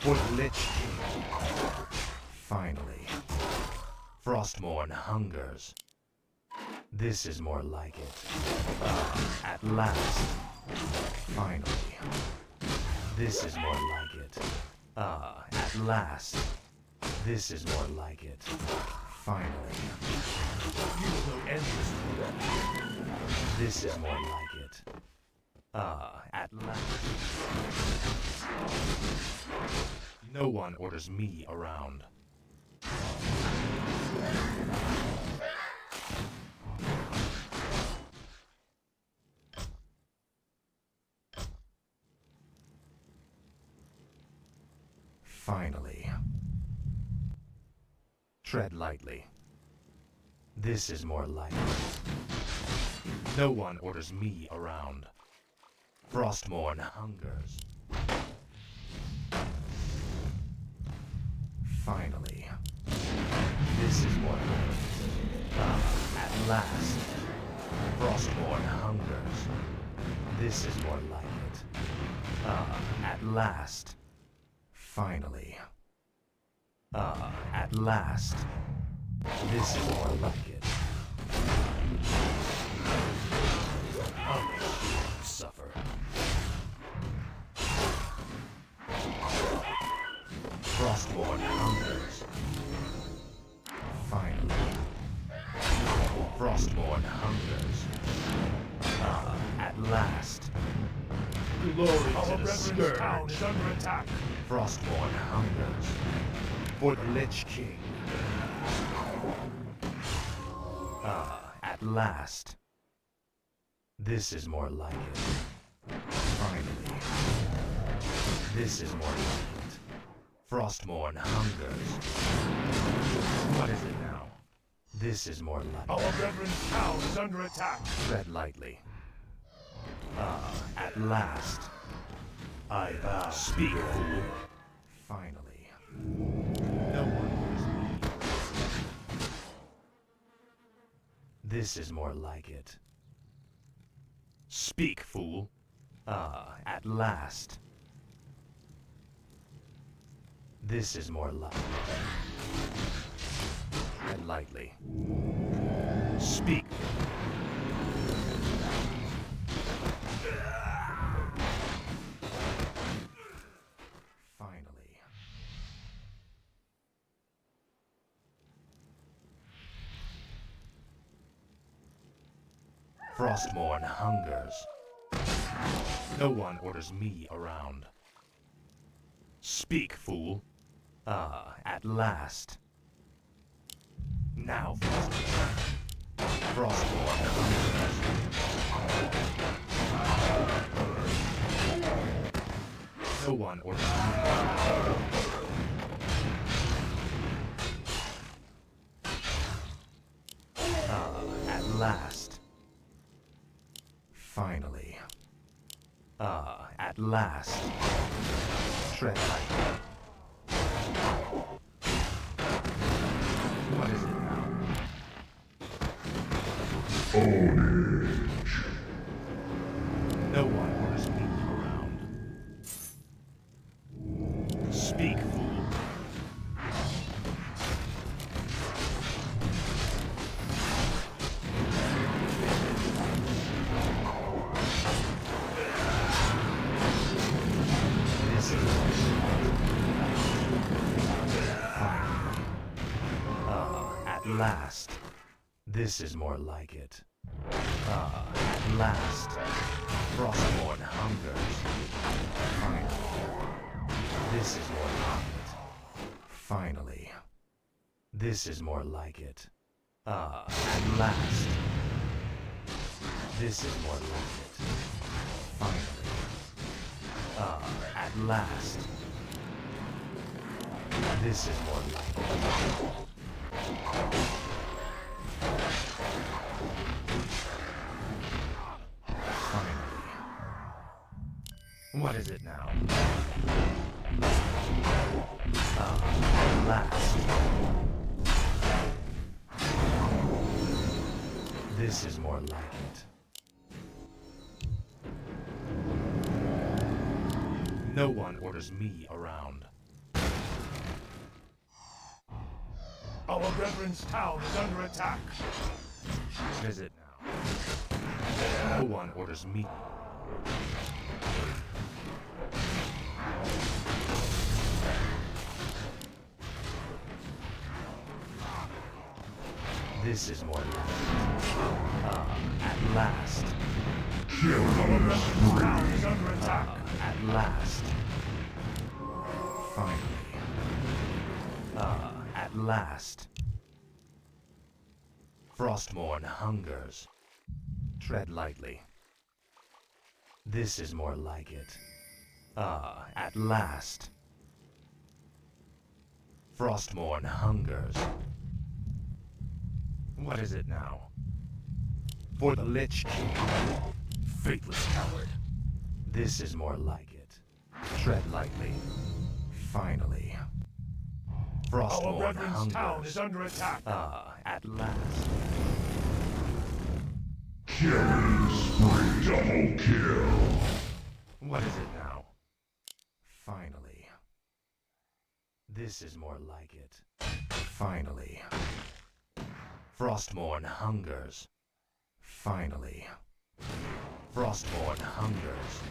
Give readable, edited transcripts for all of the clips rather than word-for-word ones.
For the Lich King. Finally. Frostmourne hungers. This is more like it. At last. Finally. This is more like it. At last. This is more like it. Finally. You will know endlessly. This is more like it. At last. No one orders me around. Finally. Tread lightly. This is more like it. No one orders me around. Frostmourne hungers. Finally. This is more like it. At last. Frostmourne hungers. This is more like it. At last. Finally. At last. This is more like it. I'll make you suffer. Frostmourne hungers. Finally. Frostmourne hungers. At last. Glory to the Scourge. Town is under attack. Frostmourne hungers. For the Lich King. At last. This is more like it. Finally. This is more like it. Frostmourne hungers. What is it now? This is more like it. Our reverend town is under attack. Tread lightly. At last. I bow. Speak, fool. Finally. No one hears me. This is more like it. Speak, fool. At last. This is more like it. Tread lightly. Speak. Finally. Frostmourne hungers. No one orders me around. Speak, fool. At last. Now, Frostmourne hungers. No one orders me around. At last. Finally. At last. Tread lightly. What is it now? Ownage. No one orders me around. Speak, fool. This is at last. This is more like it. At last. Frostmourne hungers. Finally. This is more like it. Finally. This is more like it. At last. This is more like it. Finally. At last. This is more like it. Finally. What is it now? At last. This is more like it. No one orders me around. Our brethren's town is under attack. What is it now? No one orders me. This is more like at last. Our town is under attack. At last. Finally. At last. Frostmourne hungers. Tread lightly. This is more like it. At last. Frostmourne hungers. What is it now? For the Lich King. Faithless coward. This is more like it. Tread lightly. Finally. Frostmourne hungers. Town is under attack. At last. Killing spree, double kill. What is it now? Finally. This is more like it. Finally. Frostmourne hungers. Finally. Frostmourne hungers.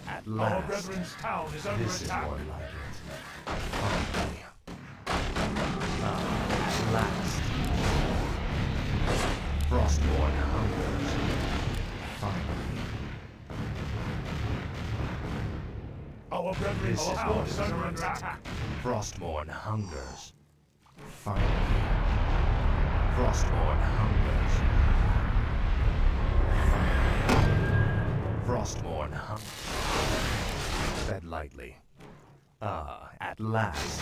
At last. Our brethren's town is under This attack. is more like it. Finally. At last. Frostmourne hungers. Finally. Our brethren's This is town what is is under under attack. Frostmourne hungers. Finally. Frostmourne hungers. Finally. Frostmourne hungers. Tread lightly. At last.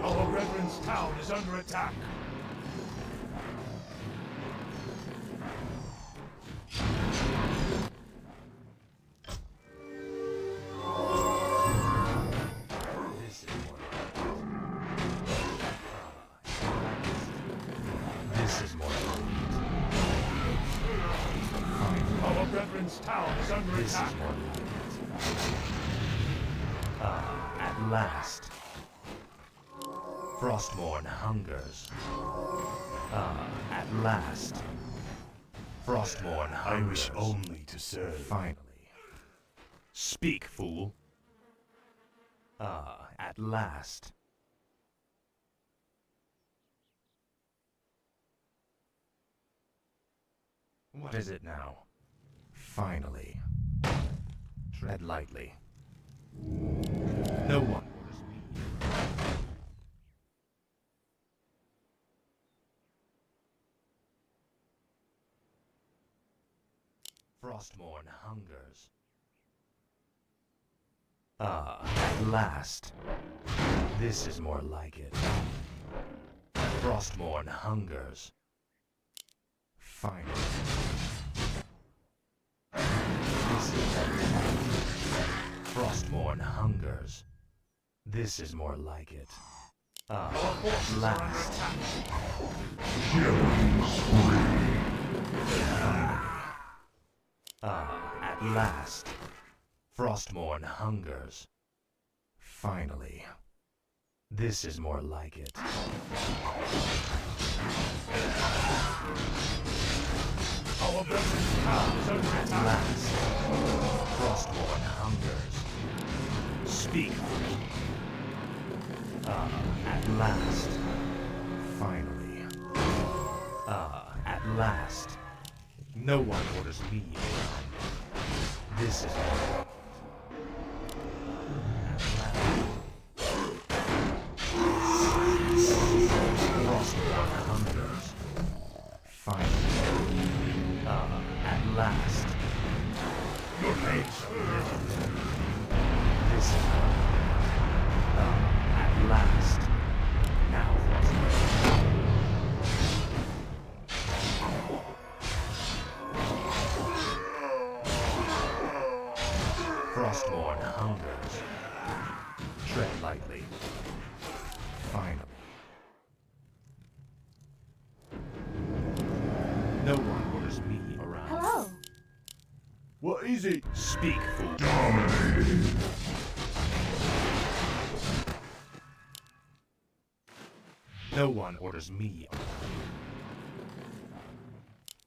Our brethren's town is under attack. This is more like it. Our brethren's town is under This attack. is more like it. At last. Frostmourne hungers. At last. Frostmourne I hungers. wish only to serve. Finally. Speak, fool. At last. What is it now? Finally. Tread lightly. No one orders me. Frostmourne hungers. At last. This is more like it. Frostmourne hungers. Finally. This is Frostmourne hungers. This is more like it. At last. Killing spree. At last. Frostmourne hungers. Finally. This is more like it. Our brethren's town is under At attack. last. Frostmourne hungers. Speak. At last. Finally. At last. No one orders me around. This is more. At last. Frostmourne hungers. Finally. At last. Your mates are living. This is at last. Now, Frostmourne hungers. Tread lightly. Finally. No one orders me around. Hello. What is it? Speak, fool. Dominating. No one orders me.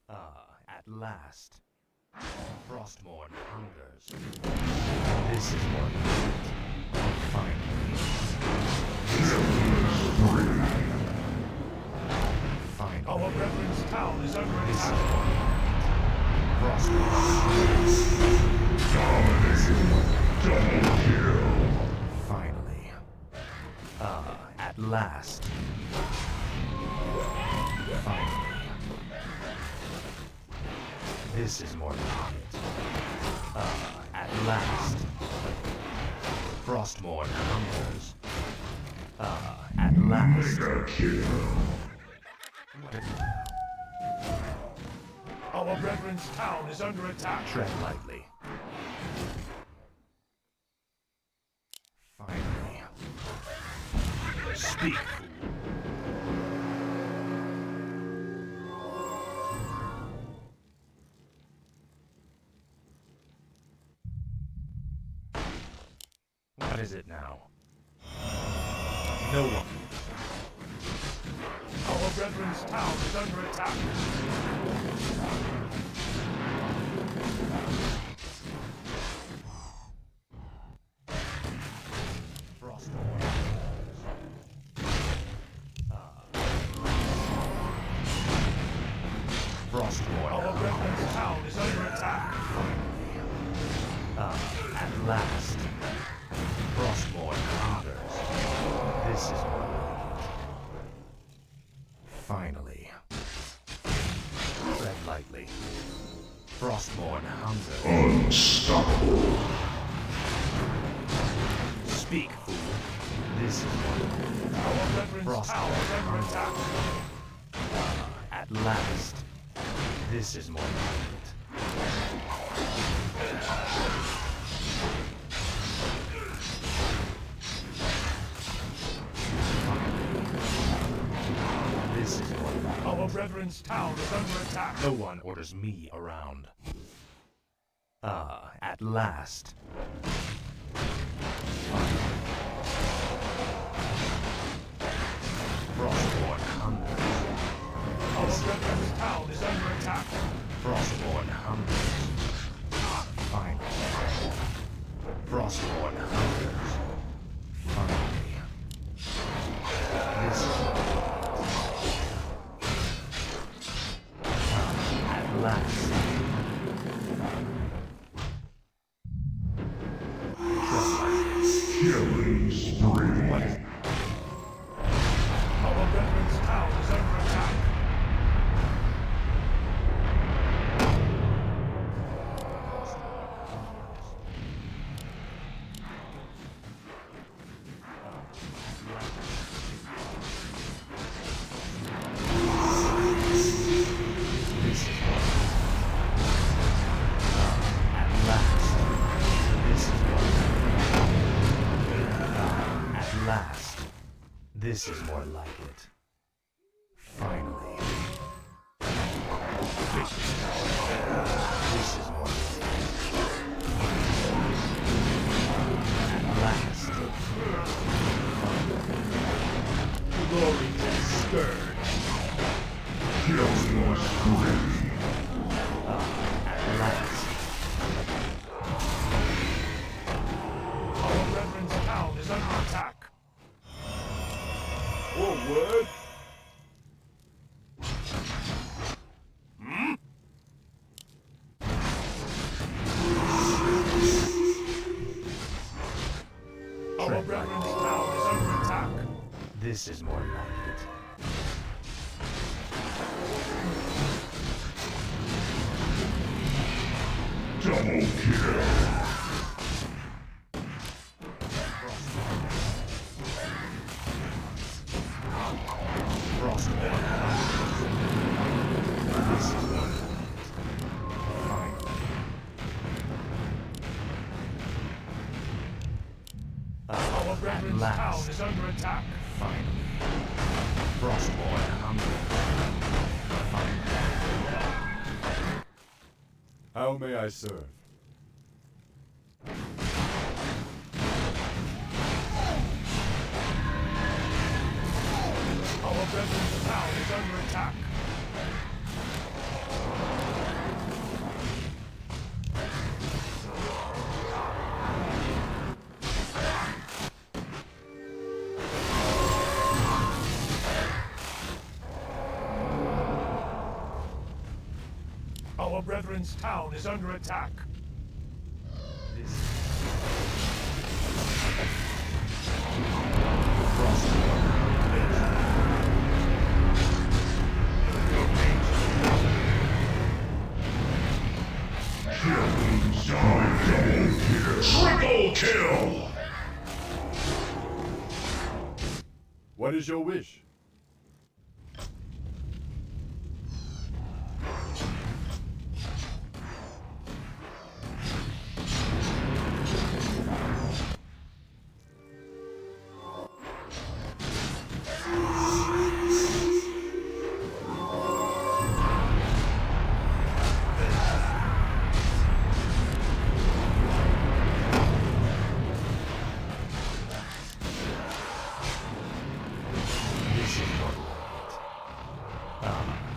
At last. Frostmourne hungers. This is more finally. Finally. Our brethren's town is under This is attack. more Frostmourne. Double kill. Finally. At last. Finally. This is more like it. At last. Frostmourne hungers. At last. Mega kill. Our brethren's town is under attack. Tread lightly. Finally. Speak, fool. What is it now? No one. Our brethren's town is under attack. Frostmourne. Frostmourne. Our brethren's town is under attack. At last. Frostmourne hungers. This is more like it. Finally. Tread lightly. Frostmourne hungers. Unstoppable. Speak, fool. This is more like it. Our brethren's town is under attack. At last. This is more like it. This is more like it. Our brethren's town is under attack. No one orders me around. At last. Frostmourne hungers. Our brethren's town is under attack. Frostmourne hungers. Finally. Frostmourne hungers. Finally. This is at last. Killing spree. What is Our brethren's town is under attack. This is what at last. This is what at last. This is more like it. Finally. This is more like it. At last. Glory to the scourge. Killing spree. At last. Our brethren's town is under attack. Forward. Our brethren's town is under attack. This is more like it. Double kill. Frostmourne hungers. This is more like it. Finally. Our At brethren's town last. is under attack. Finally. Frostmourne hungers. Finally. How may I serve? Our Our veteran's town is under attack. Our brethren's town is under attack. This Triple kill! What is your wish?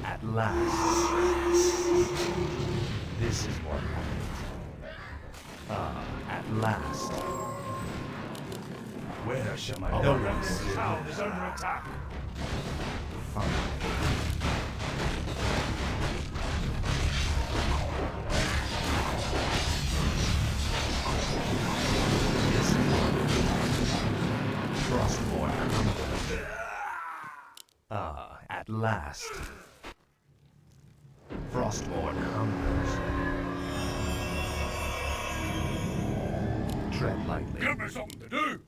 At last. This is more like it. At last. Where shall my Our nobles brethren's town is under attack. Frostborn. At last. Frostborn hungers. Tread lightly. Give me something to do.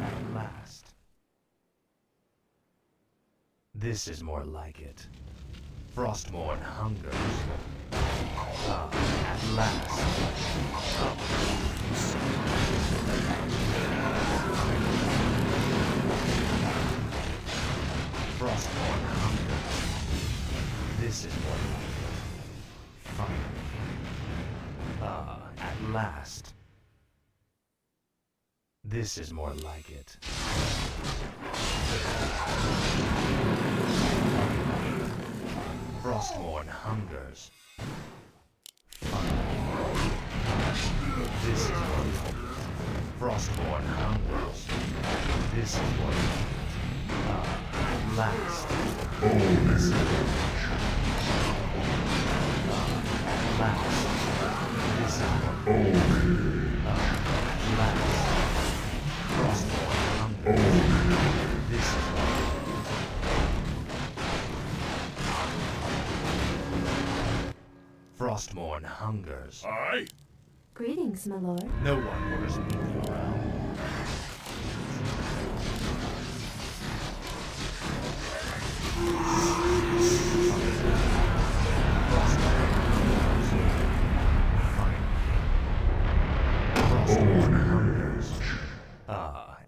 At last. This is more like it. Frostborn hungers. At last. Frostborn hungers. This is more like it. Finally. At last. This is more like it. Frostborn hungers. Finally. This is more like it. Frostborn hungers. This is more like it. At last. This is more like it. At last. This is more like it. At last. Frostborn hungers. This is more like it. Frostborn hungers. Aye. Greetings, my lord. No one orders me around. Frostborn hungers.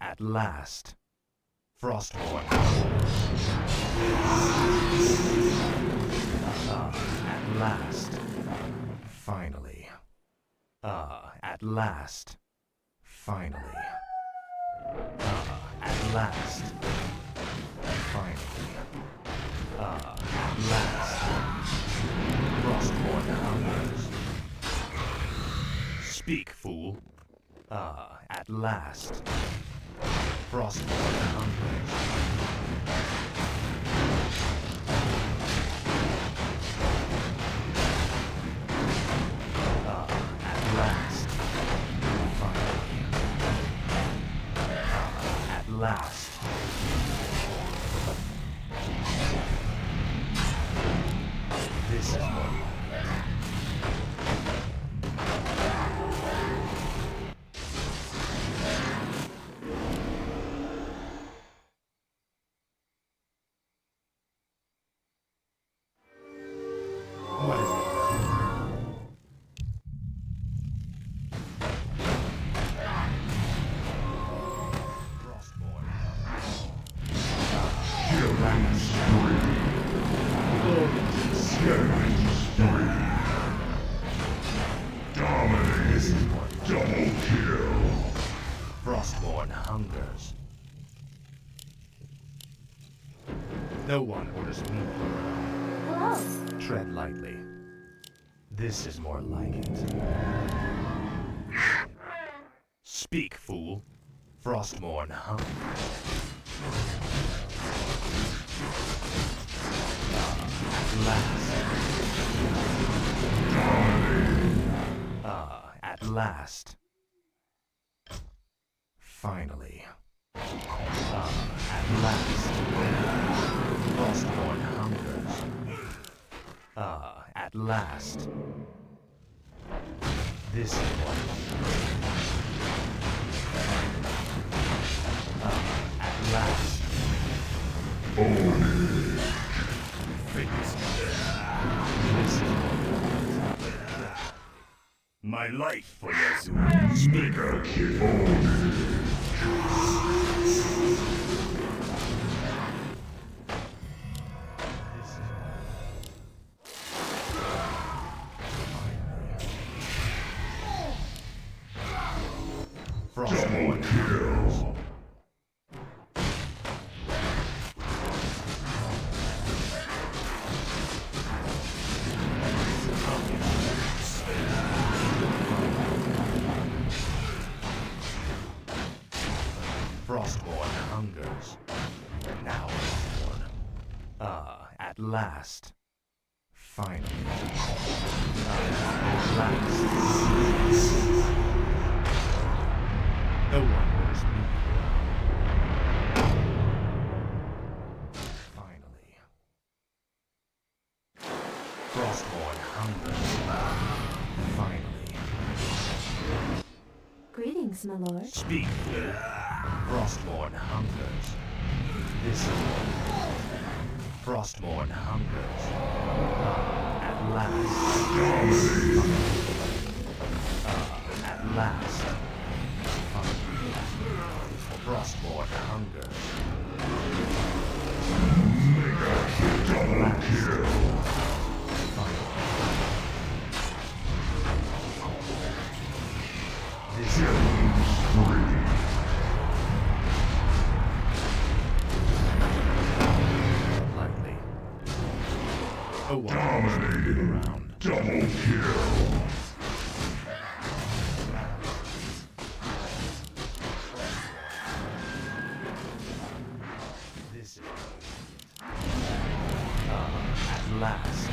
At last. Frostborn hungers. At last. Finally. At last. Finally. At last. Finally. At last. Frostborn hungers. Speak, fool. At last. Frostborn hungers. At last. Finally. At last. This is more like it. What is it? Frostborn. Killing spree. Killing spree. This is more like Double kill. Frostborn hungers. No one orders me. Hello. Tread lightly. This is more like it. Speak, fool. Frostborn hunger. At last. At last. Finally. At last. Frostborn hungers. At last. This is what. At last. This is what. My life for Yazoo. Speaker kill. This is Frostborn hungers. Frostborn hungers. Now born. At last. Finally. At last. No one orders me. Finally. Frostborn hungers. Finally. Greetings, my lord. Speak. Frostborn hungers. This is Frostborn hungers. At last. At last. Frostborn hungers. At last. This is likely. No one is around. Double kill. This is at last.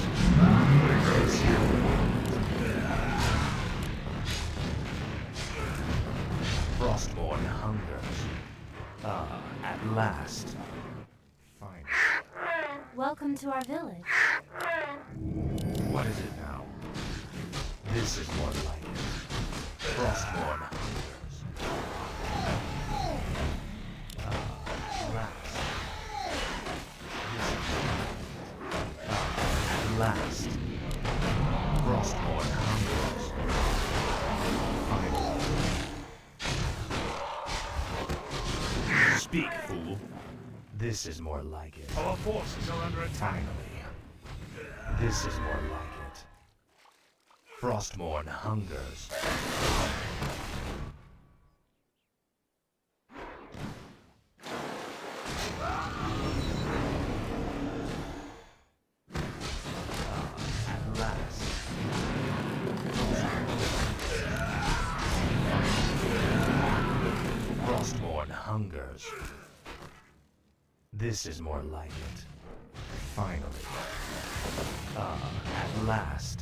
Frostborn hungers. At last. Fine. Welcome to our village. What is it now? This is more like it. Frostborn hungers. Last. At last. Frostborn hungers. Finally. Speak, fool. This is more like it. Our forces are under attack. Finally. This is more like it. Frostborn hungers. At last. Frostborn hungers. This is more like it. Finally. At last.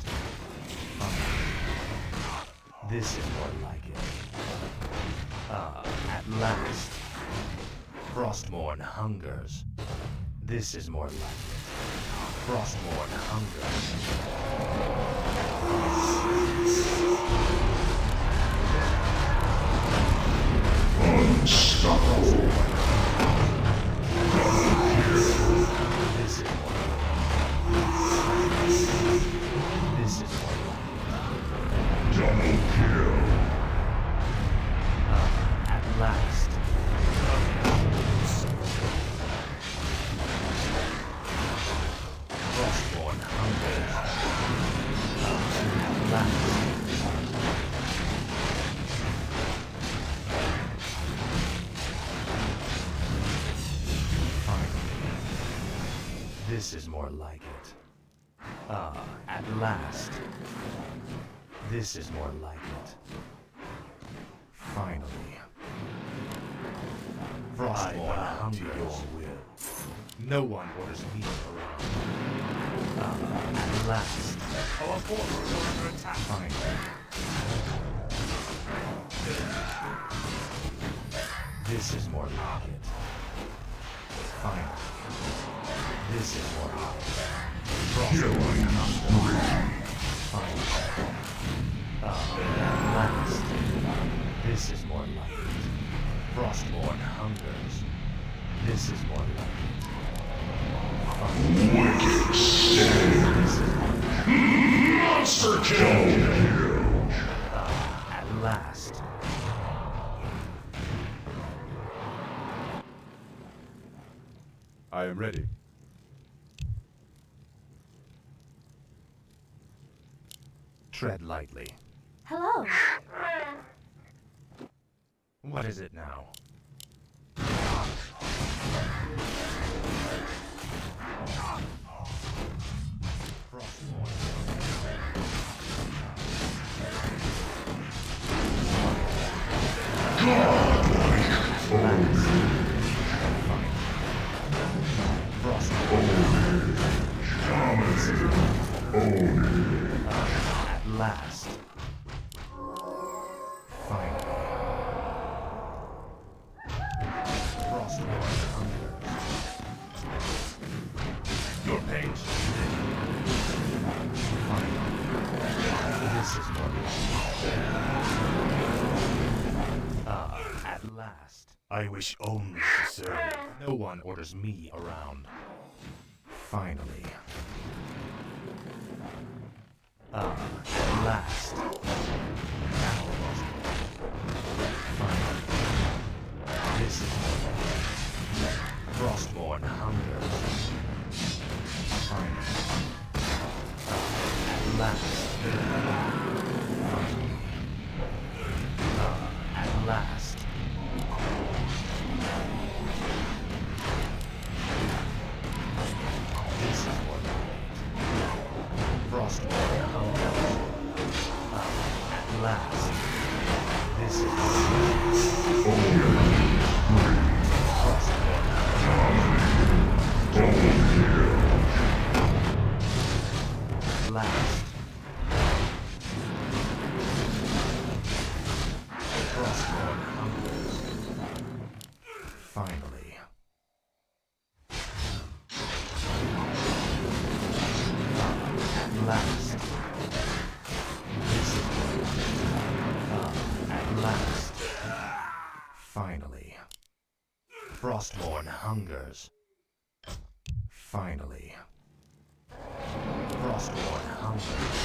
This is more like it. At last. Frostborn hungers. This is more like it. Frostborn hungers. Unstoppable. This is more like it. This is more like it. Double kill. At last. Frostborn hungers. At last. This is more like it. At last. This is more like it. Finally. Frostborn hungers. No one orders me around. At last. Our forces are under attack. Finally. This is more like it. Finally. This is more like it. Frostborn hungers. Finally. At last. This is more like it. Frostborn hungers. This is more like it. Wicked stand. This is more like it. Monster kill. At last. I am ready. Tread lightly. Hello. What is it now? At last. Finally. Frostborn hungers. Your pain should be. Finally. This is more like at last. I wish only to serve. No one orders me around. Finally. At last. Finally. This is Frostborn hungers. Finally. At last. Finally. At last. This is what Frostborn hungers. At last. This is Frostborn hungers. At last. Frostborn hungers. Finally. At last. This is at last. Finally. Frostborn hungers. Finally. Frostborn hungers.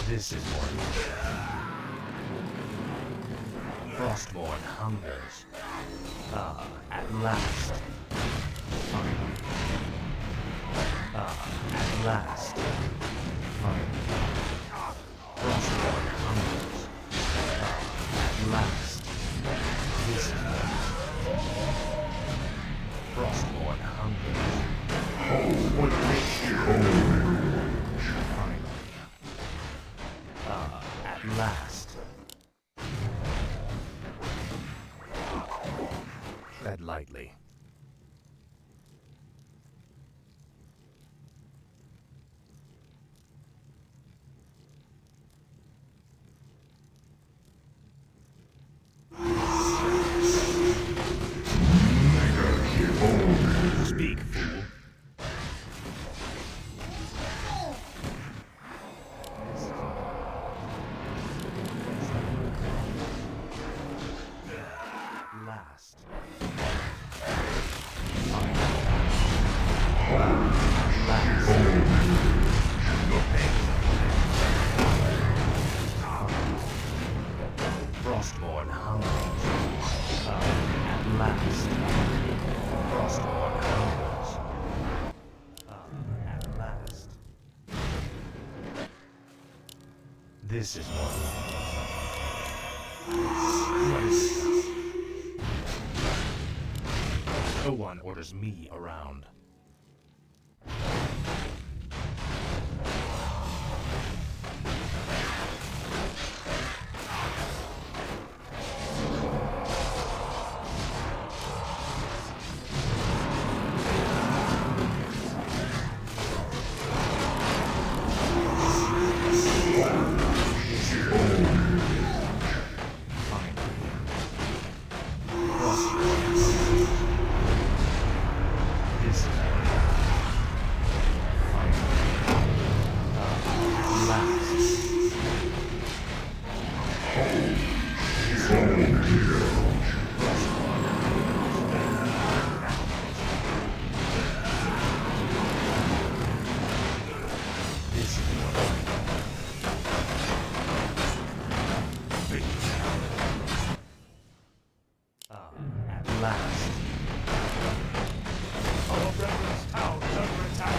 This is more like it. Frostborn hungers. At last. Finally. At last. Finally. Frostborn hungers. At last. This is more. Frostborn hungers. Finally. At last. Tread lightly. Speak, fool. Last. Last. Your pain. Frostborn hungers. At last. Frostborn hungers. At last. This is more like it. What is this? No one orders me around. At last. Our brethren's town is under attack.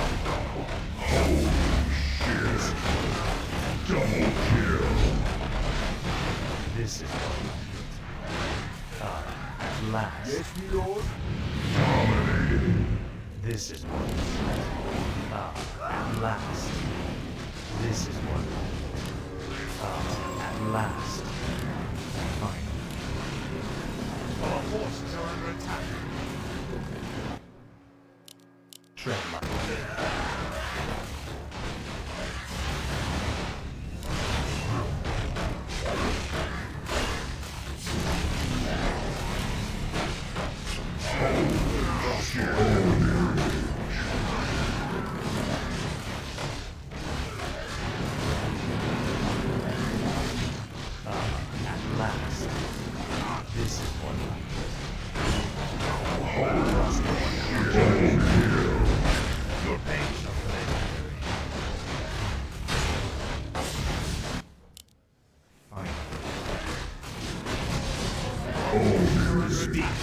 Double kill. This is what I need. At last. Yes, my lord. Dominated. This is what I need. At last. This is what I need. At last. Finally. Our forces are under attack. Tread lightly. At last. This is what I need. Your pain shall legendary. Finally. Speak.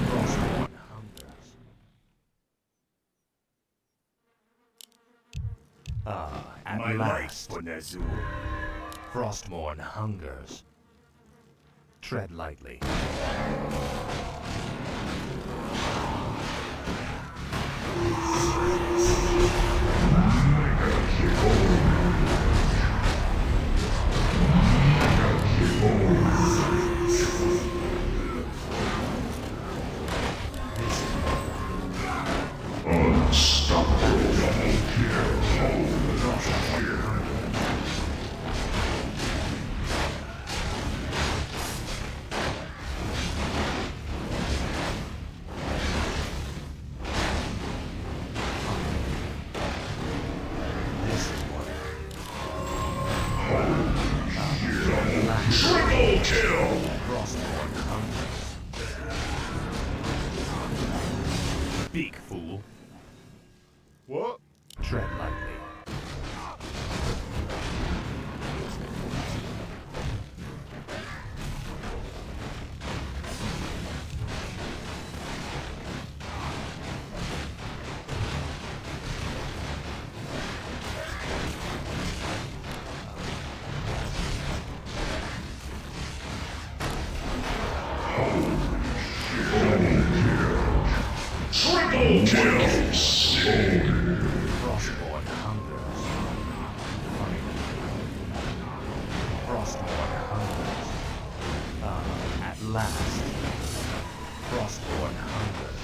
Frostborn hungers. At My life last. for Nazul. Frostborn hungers. Tread lightly. This is Unstoppable. Double kill. this is what Triple kill. Frostborn hungers. Speak, fool. What? Tread lightly. Triple kill. Frostborn hungers. Frostborn hungers. At last. Frostborn hungers.